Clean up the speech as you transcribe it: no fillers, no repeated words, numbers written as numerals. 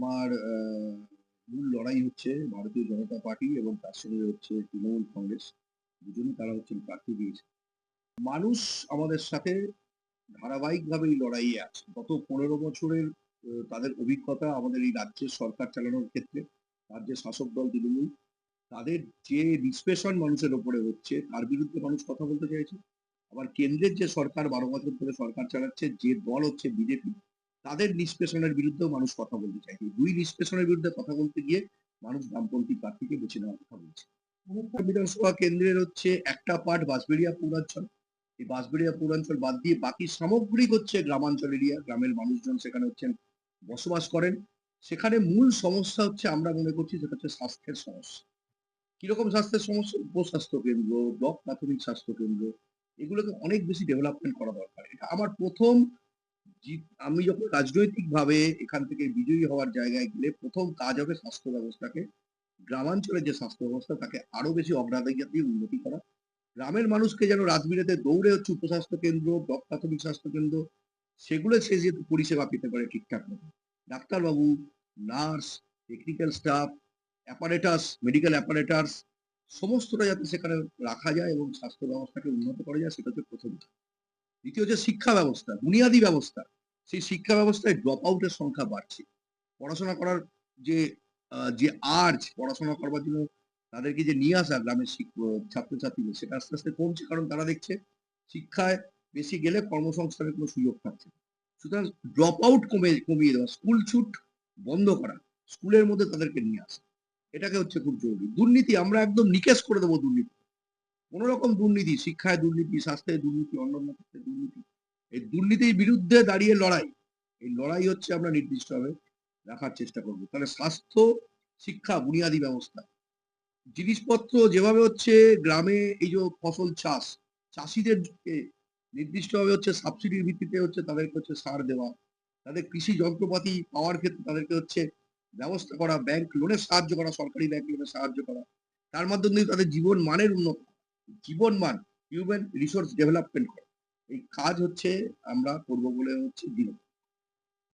আমার মূল লড়াই হচ্ছে ভারতীয় জনতা পার্টি এবং তার সঙ্গে হচ্ছে তৃণমূল কংগ্রেস। দুজনই তারা হচ্ছেন প্রার্থী দিয়েছে। মানুষ আমাদের সাথে ধারাবাহিকভাবে এই লড়াইয়ে আছে। গত ১৫ বছরের তাদের অভিজ্ঞতা আমাদের এই রাজ্যের সরকার চালানোর ক্ষেত্রে, রাজ্যের শাসক দল তৃণমূল, তাদের যে নিষ্পেষণ মানুষের উপরে হচ্ছে তার বিরুদ্ধে মানুষ কথা বলতে চাইছে। আবার কেন্দ্রের যে সরকার ১২ বছর ধরে সরকার চালাচ্ছে, যে দল হচ্ছে বিজেপি, তাদের নিষ্পেষণের বিরুদ্ধেও মানুষ কথা বলতে চাইছে। ২ নিষ্পেষণের বিরুদ্ধে কথা বলতে গিয়ে মানুষ বামপন্থী প্রার্থীকে বেছে নেওয়ার কথা বলছে। মমতা বিধানসভা কেন্দ্রের হচ্ছে একটা পার্ট বাঁশবেড়িয়া পৌরাঞ্চল। এই বাঁশবেড়িয়া পৌরাঞ্চল বাদ দিয়ে বাকি সামগ্রিক হচ্ছে গ্রামাঞ্চল এরিয়া। গ্রামের মানুষজন সেখানে হচ্ছেন বসবাস করেন। সেখানে মূল সমস্যা হচ্ছে আমরা মনে করছি সেটা হচ্ছে স্বাস্থ্যের সমস্যা। কিরকম স্বাস্থ্যের সমস্যা? উপস্বাস্থ্য কেন্দ্র, ব্লক প্রাথমিক স্বাস্থ্য কেন্দ্র, এগুলোকে অনেক বেশি ডেভেলপমেন্ট করা দরকার। এটা আমার ১ম আমি যখন রাজনৈতিকভাবে এখান থেকে বিজয়ী হওয়ার জায়গায় গেলে ১ম কাজ হবে স্বাস্থ্য ব্যবস্থাকে, গ্রামাঞ্চলের যে স্বাস্থ্য ব্যবস্থা তাকে আরো বেশি অগ্রাধিকার দিয়ে উন্নতি করা। গ্রামের মানুষকে যেন রাত-বিরেতে দৌড়ে হচ্ছে উপস্বাস্থ্য কেন্দ্র, ব্লক প্রাথমিক স্বাস্থ্য কেন্দ্র, সেগুলো সে যাতে পরিষেবা পেতে পারে ঠিকঠাক মতো। ডাক্তারবাবু, nurse, technical staff, apparatus, medical apparatus সমস্তটা যাতে সেখানে রাখা যায় এবং স্বাস্থ্য ব্যবস্থাকে উন্নত করা যায় সেটা হচ্ছে ১ম ধাপ। দ্বিতীয় হচ্ছে শিক্ষা ব্যবস্থা, বুনিয়াদী ব্যবস্থা। সেই শিক্ষা ব্যবস্থায় ড্রপ আউট এর সংখ্যা বাড়ছে। পড়াশোনা করার যে যে আর্জ পড়াশোনা করবার জন্য তাদেরকে যে নিয়ে আসা গ্রামের ছাত্রছাত্রীদের সেটা আস্তে, আস্তে কমছে। কারণ তারা দেখছে শিক্ষায় বেশি গেলে কর্মসংস্থানের কোনো সুযোগ থাকছে না। সুতরাং ড্রপ আউট কমিয়ে দেওয়া, স্কুল ছুট বন্ধ করা, স্কুলের মধ্যে তাদেরকে নিয়ে আসা। এটাকে হচ্ছে খুব জরুরি। দুর্নীতি আমরা একদম নিকেশ করে দেব দুর্নীতি। কোন রকম দুর্নীতি, শিক্ষায় দুর্নীতি, স্বাস্থ্যে দুর্নীতি, অন্যান্য ক্ষেত্রে দুর্নীতি। এই দুর্নীতির বিরুদ্ধে দাঁড়িয়ে লড়াই। এই লড়াই হচ্ছে আমরা নির্দিষ্টভাবে রাখার চেষ্টা করব। তাহলে স্বাস্থ্য, শিক্ষা, বুনিয়াদী ব্যবস্থা। জিনিসপত্র যেভাবে হচ্ছে গ্রামে এই যে ফসল চাষ, চাষীদেরকে নির্দিষ্টভাবে হচ্ছে সাবসিডির ভিত্তিতে হচ্ছে তাদেরকে হচ্ছে সার দেওয়া। তাদের কৃষি যন্ত্রপাতি পাওয়ার ক্ষেত্রে তাদেরকে হচ্ছে ব্যবস্থা করা, ব্যাংক লোনের সাহায্য করা, সরকারি ব্যাংক লোনের সাহায্য করা। তার মাধ্যমে দিয়ে তাদের জীবন মানের উন্নত জীবনমান, হিউম্যান রিসোর্স ডেভেলপমেন্ট করা। এই কাজ হচ্ছে আমরা করব বলে হচ্ছে দিন।